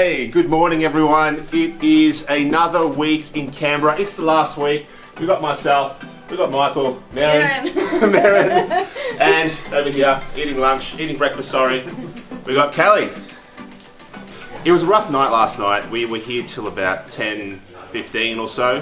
Hey, good morning everyone. It is another week in Canberra. It's the last week. We've got myself, we've got Michael, Maren, and over here, eating breakfast, we got Kelly. It was a rough night last night. We were here till about 10:15 or so.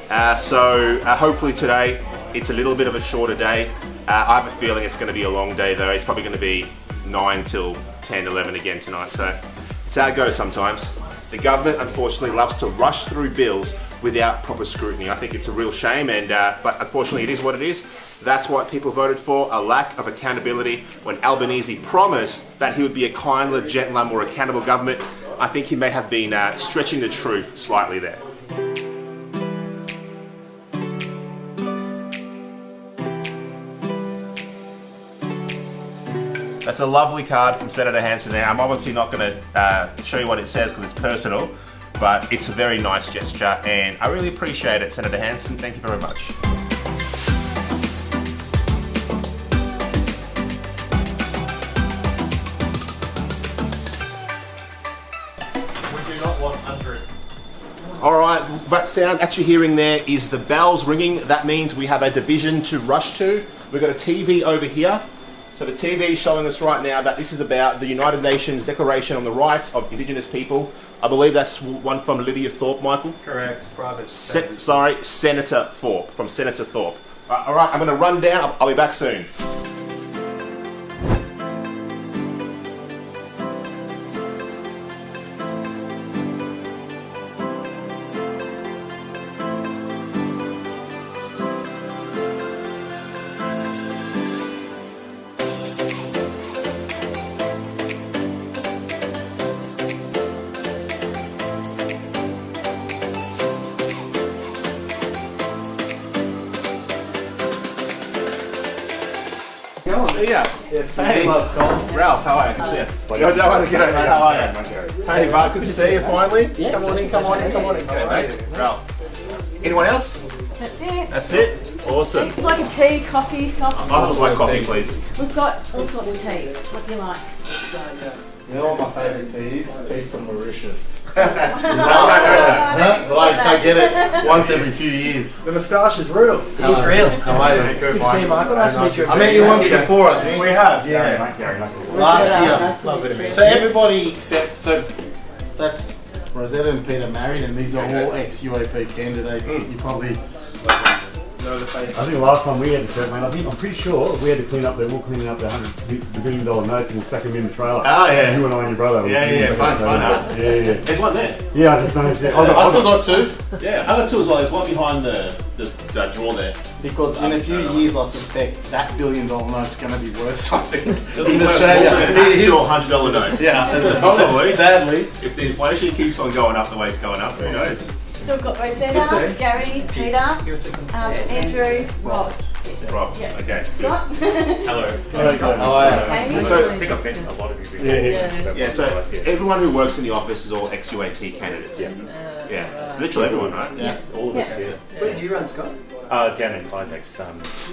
Hopefully today, it's a little bit of a shorter day. I have a feeling it's going to be a long day though. It's probably going to be 9 till 10, 11 again tonight. So it's how it goes sometimes. The government unfortunately loves to rush through bills without proper scrutiny. I think it's a real shame, but unfortunately it is what it is. That's what people voted for, a lack of accountability. When Albanese promised that he would be a kinder, gentler, more accountable government, I think he may have been stretching the truth slightly there. That's a lovely card from Senator Hanson there. I'm obviously not going to show you what it says because it's personal, but it's a very nice gesture and I really appreciate it, Senator Hanson. Thank you very much. We do not want under it. All right, that sound actually hearing there is the bells ringing. That means we have a division to rush to. We've got a TV over here. So the TV is showing us right now that this is about the United Nations Declaration on the Rights of Indigenous People. I believe that's one from Lydia Thorpe, Michael? Correct. Private. Senator Thorpe, from Senator Thorpe. All right, I'm going to run down. I'll be back soon. See ya. Yes, hey, Ralph, how are you? Good to see you. How are you? Hey, Mark, good to see you finally. Yeah. Come on in. Okay, mate. Ralph. Anyone else? That's it. That's it? Awesome. Like a tea, coffee, soft. I'll have my coffee, please. We've got all sorts of teas. What do you like? You know what my favourite teas from Mauritius. No. I get it once every few years. The moustache is real. It is real. How are you? Good to see you, Michael. Nice to meet you. I met you once before, I think. We have, yeah. Last year. So everybody except, so that's Rosetta and Peter married, and these are all ex-UAP candidates. You probably know the face. I think the last time we had to mate, I'm pretty sure we had to clean up the $1 billion notes and stack them in the trailer. Oh yeah. You and I and your brother. Yeah, fine. Yeah. There's one there. Yeah, I just noticed it. I still got two. Yeah, I got two as well. There's one behind the drawer there. Because in a few years, I suspect that $1 billion note's going to be worth something It'll in be Australia. It's your $100 note. Yeah, Probably. sadly. If the inflation keeps on going up the way it's going up, who knows? So we've got Rosetta, Gary, Peter, Andrew, Rob. Rob. Yeah. Okay. Good. Scott. Hello. Amy. So I think I've met a lot of you before. Yeah, so everyone who works in the office is all ex-UAP candidates. Yeah. Literally everyone, right? Yeah. All of us, yeah. Where did you run, Scott? Down in Isaac's,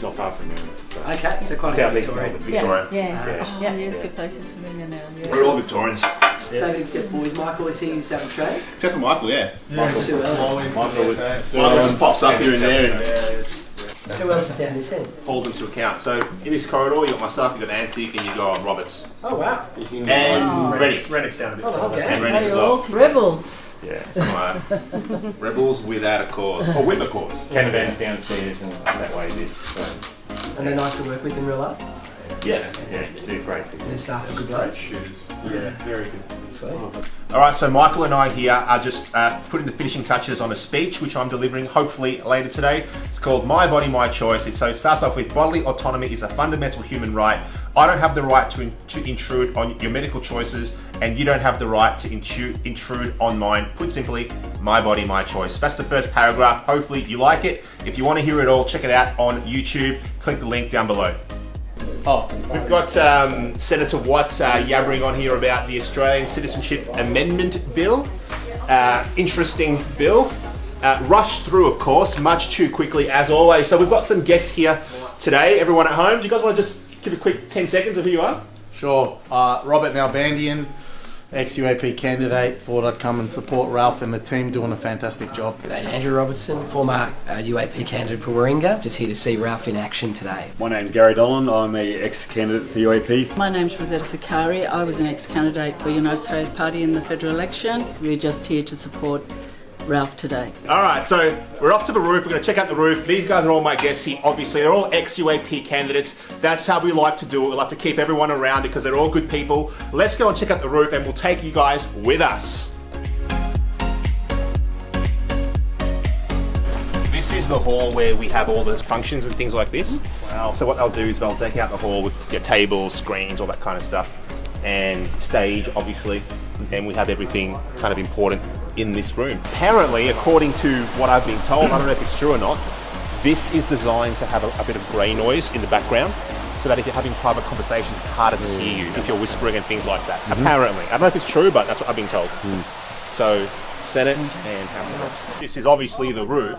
not far from here. So Okay, so quite a Southeast Victorian. Melbourne. Victoria. Yeah. Yeah. Yes, your place is familiar now. Yes. We're all Victorians. Same except boys, Michael, is he in South Australia? Except for Michael, yeah. Sue Ellen. Michael was just pops up here and there and Who else is down this end? hold them to account. So in this corridor, you got myself, you got Antique, and you got Roberts. Oh, wow. And Rennick. Rennick's down a bit. Oh, okay. And Rennick as You're all well. rebels. Yeah. Something like that. Rebels without a cause. Or with a cause. Canavan's downstairs and that way it is. So, And they're nice to work with in real life? Yeah. yeah, do great. And their staff are good blokes? Shoes. Yeah, very good. Sweet. Alright, so Michael and I here are just putting the finishing touches on a speech which I'm delivering hopefully later today. It's called My Body, My Choice. It starts off with bodily autonomy is a fundamental human right. I don't have the right to intrude on your medical choices, and you don't have the right to intrude on mine. Put simply, my body, my choice. That's the first paragraph. Hopefully you like it. If you want to hear it all, check it out on YouTube. Click the link down below. We've got Senator Watt yabbering on here about the Australian Citizenship Amendment Bill. Interesting bill. Rushed through, of course, much too quickly as always. So we've got some guests here today. Everyone at home, do you guys want to just give a quick 10 seconds of who you are? Sure. Robert Nalbandian, ex-UAP candidate. Thought I'd come and support Ralph and the team doing a fantastic job. G'day, Andrew Robertson, former UAP candidate for Warringah. Just here to see Ralph in action today. My name's Gary Dolan. I'm a ex-candidate for UAP. My name's Rosetta Sakari. I was an ex-candidate for United Australia Party in the federal election. We're just here to support Ralph today. All right, so we're off to the roof. We're going to check out the roof. These guys are all my guests here. Obviously, they're all ex-UAP candidates. That's how we like to do it. We like to keep everyone around because they're all good people. Let's go and check out the roof, and we'll take you guys with us. This is the hall where we have all the functions and things like this. Wow. So what they'll do is they'll deck out the hall with your tables, screens, all that kind of stuff, and stage, obviously. And we have everything kind of important in this room. Apparently, according to what I've been told, I don't know if it's true or not, this is designed to have a bit of grey noise in the background, so that if you're having private conversations, it's harder to hear you if you're whispering and things like that. Apparently. I don't know if it's true, but that's what I've been told. So, Senate and House of Reps. This is obviously the roof.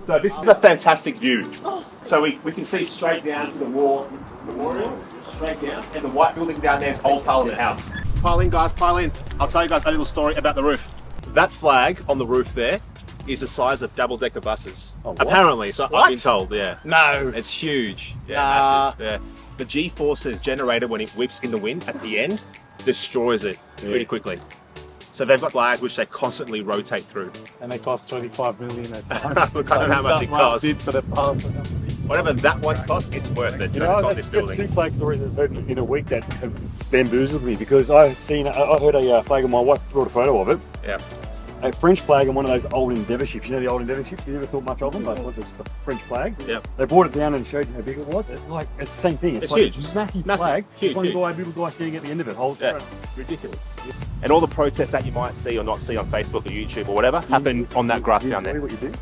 So this is a fantastic view. So we can see straight down to the war memorial, straight down, and the white building down there is Old Parliament House. Pile in, guys, pile in. I'll tell you guys a little story about the roof. That flag on the roof there is the size of double-decker buses. Oh, apparently, so I've been told, yeah. No. It's huge. Yeah, massive. Yeah. The G-forces generated when it whips in the wind at the end destroys it pretty quickly. So they've got flags which they constantly rotate through. And they cost 25 million a time. Look, I don't know how much it costs. For the parliament. Whatever that one costs, it's worth it. You know, on this building. There's two flag stories I've heard in a week that have bamboozled me because I heard a flag and my wife brought a photo of it. Yeah. A French flag and one of those old Endeavour ships. You know the old Endeavour ships? You never thought much of them? Like, it's the French flag. Yep. They brought it down and showed you how big it was. It's like, it's the same thing. It's like huge. This massive flag. Huge, one huge. little guy standing at the end of it. Ridiculous. And all the protests that you might see or not see on Facebook or YouTube or whatever happen on that grass down there. What you do?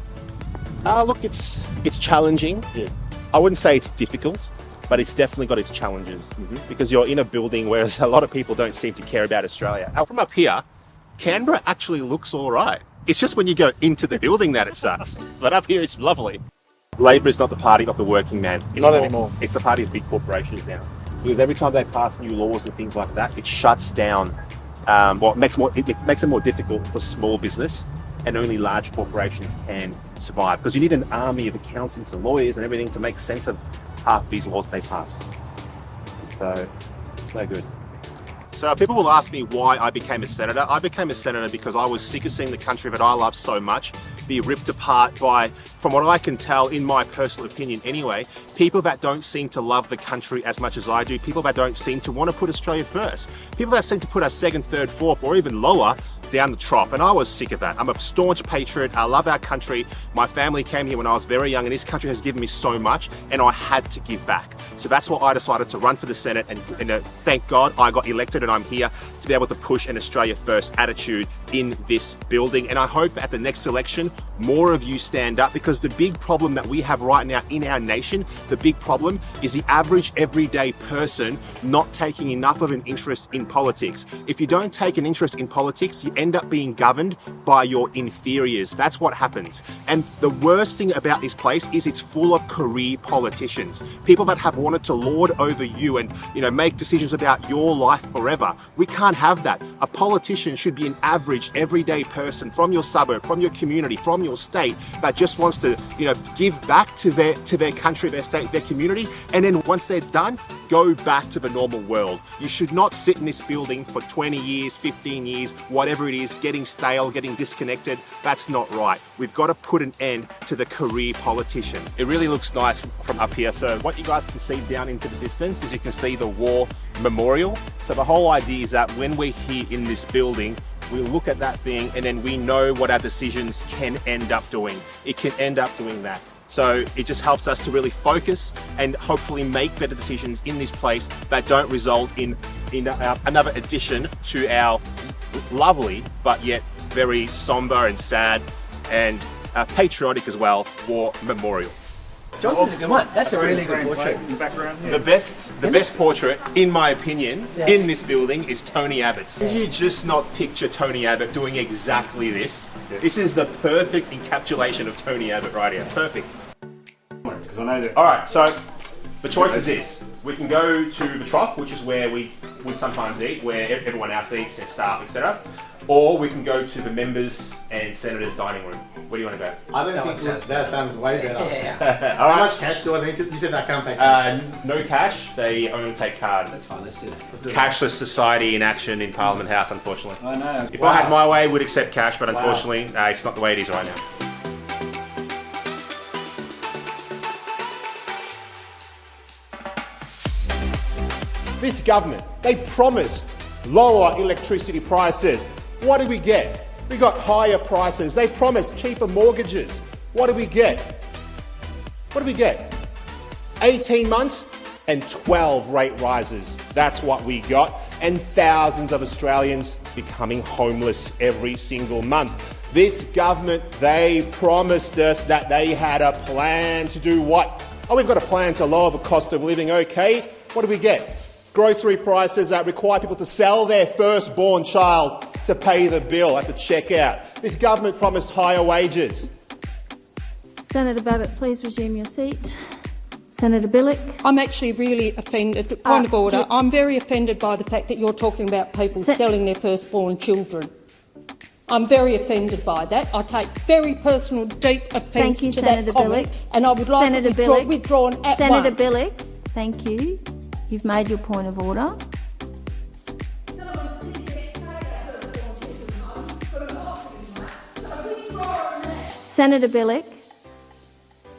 Look, it's challenging. Yeah. I wouldn't say it's difficult, but it's definitely got its challenges because you're in a building where a lot of people don't seem to care about Australia. Now, from up here, Canberra actually looks all right. It's just when you go into the building that it sucks. But up here, it's lovely. Labor is not the party of the working man anymore. Not anymore. It's the party of big corporations now. Because every time they pass new laws and things like that, it shuts down. It makes it more difficult for small business, and only large corporations can survive. Because you need an army of accountants and lawyers and everything to make sense of half these laws they pass. So, it's no good. So people will ask me why I became a senator. I became a senator because I was sick of seeing the country that I love so much be ripped apart by, from what I can tell, in my personal opinion anyway, people that don't seem to love the country as much as I do, people that don't seem to want to put Australia first, people that seem to put us second, third, fourth, or even lower down the trough. And I was sick of that. I'm a staunch patriot. I love our country. My family came here when I was very young, and this country has given me so much, and I had to give back. So that's why I decided to run for the Senate, and thank God I got elected, and I'm here to be able to push an Australia First attitude in this building. And I hope at the next election, more of you stand up, because the big problem that we have right now in our nation, the big problem is the average everyday person not taking enough of an interest in politics. If you don't take an interest in politics, you end up being governed by your inferiors. That's what happens. And the worst thing about this place is it's full of career politicians, people that have wanted to lord over you and make decisions about your life forever. We can't have that. A politician should be an average everyday person from your suburb, from your community, from your state, that just wants to give back to their country, their state, their community, and then once they're done, go back to the normal world. You should not sit in this building for 20 years, 15 years, whatever it is, getting stale, getting disconnected. That's not right. We've got to put an end to the career politician. It really looks nice from up here. So what you guys can see down into the distance is you can see the war memorial. So the whole idea is that when we're here in this building, we look at that thing and then we know what our decisions can end up doing. It can end up doing that. So it just helps us to really focus and hopefully make better decisions in this place that don't result in another addition to our lovely but yet very somber and sad and patriotic as well war memorial. John's is a good one. That's a really good portrait. In the background, yeah. The best portrait, in my opinion, in this building is Tony Abbott's. Can you just not picture Tony Abbott doing exactly this? This is the perfect encapsulation of Tony Abbott right here. Perfect. Because I know that. All right, so the choice is this. We can go to the trough, which is where we would sometimes eat, where everyone else eats, their staff, etc. Or we can go to the members and senators' dining room. Where do you want to go? I don't think that sounds way better. Yeah. All How right. much cash do I need to? You said I can't pay cash. No cash. They only take card. That's fine, let's do that. Cashless society in action in Parliament House, unfortunately. I know. If I had my way, we'd accept cash, but unfortunately, it's not the way it is right now. This government, they promised lower electricity prices. What did we get? We got higher prices. They promised cheaper mortgages. What did we get? What did we get? 18 months and 12 rate rises. That's what we got. And thousands of Australians becoming homeless every single month. This government, they promised us that they had a plan to do what? Oh, we've got a plan to lower the cost of living. Okay, what do we get? Grocery prices that require people to sell their firstborn child to pay the bill at the checkout. This government promised higher wages. Senator Babbitt, please resume your seat. Senator Billick. I'm actually really offended. Point of order. I'm very offended by the fact that you're talking about people selling their firstborn children. I'm very offended by that. I take very personal, deep offence to Senator that comment, Billick. and I would like Senator it withdrawn at Senator once. Billick, thank you. You've made your point of order. Senator Billick,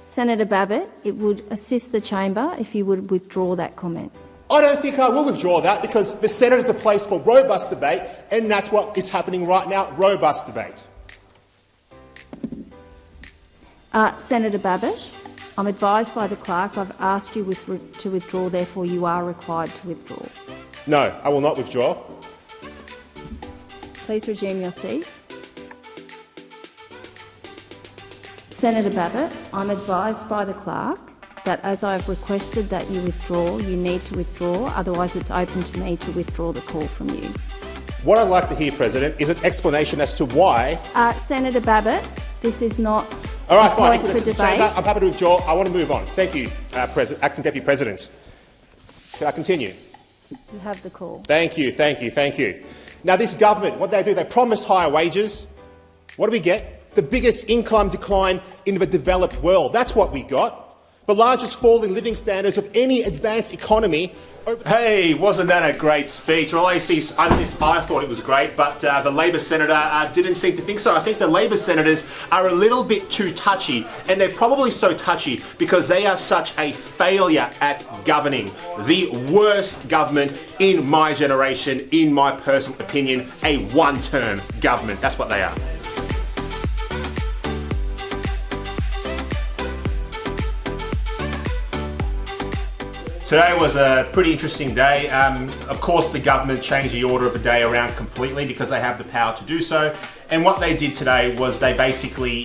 Senator Babbitt, it would assist the chamber if you would withdraw that comment. I don't think I will withdraw that because the Senate is a place for robust debate, and that's what is happening right now, robust debate. Senator Babbitt, I'm advised by the clerk I've asked you to withdraw, therefore you are required to withdraw. No, I will not withdraw. Please resume your seat. Senator Babbitt, I'm advised by the clerk that as I've requested that you withdraw, you need to withdraw, otherwise it's open to me to withdraw the call from you. What I'd like to hear, President, is an explanation as to why... Senator Babbitt, this is not All right, a fine. point If for this is debate. chamber, I'm happy to withdraw. I want to move on. Thank you, Acting Deputy President. Can I continue? You have the call. Thank you, thank you, thank you. Now, this government, what they do, they promise higher wages. What do we get? The biggest income decline in the developed world. That's what we got. The largest fall in living standards of any advanced economy. Hey, wasn't that a great speech? Well, I thought it was great, but the Labor senator didn't seem to think so. I think the Labor senators are a little bit too touchy, and they're probably so touchy because they are such a failure at governing. The worst government in my generation, in my personal opinion, a one-term government. That's what they are. Today was a pretty interesting day. Of course, the government changed the order of the day around completely because they have the power to do so. And what they did today was they basically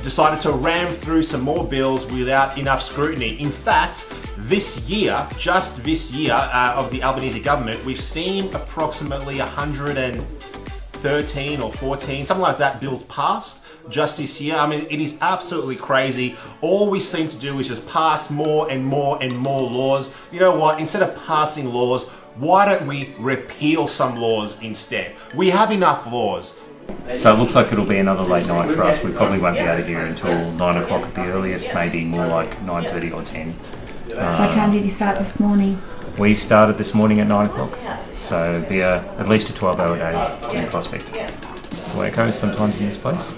decided to ram through some more bills without enough scrutiny. In fact, this year, just this year of the Albanese government, we've seen approximately 113 or 14, something like that, bills passed just this year. I mean, it is absolutely crazy. All we seem to do is just pass more and more and more laws. You know what? Instead of passing laws, why don't we repeal some laws instead? We have enough laws. So it looks like it'll be another late night for us. We probably won't be out of here until 9 o'clock at the earliest, maybe more like 9:30 or 10. What time did you start this morning? We started this morning at 9 o'clock, so it'll be at least a 12-hour day in prospect. That's the way it goes sometimes in this place.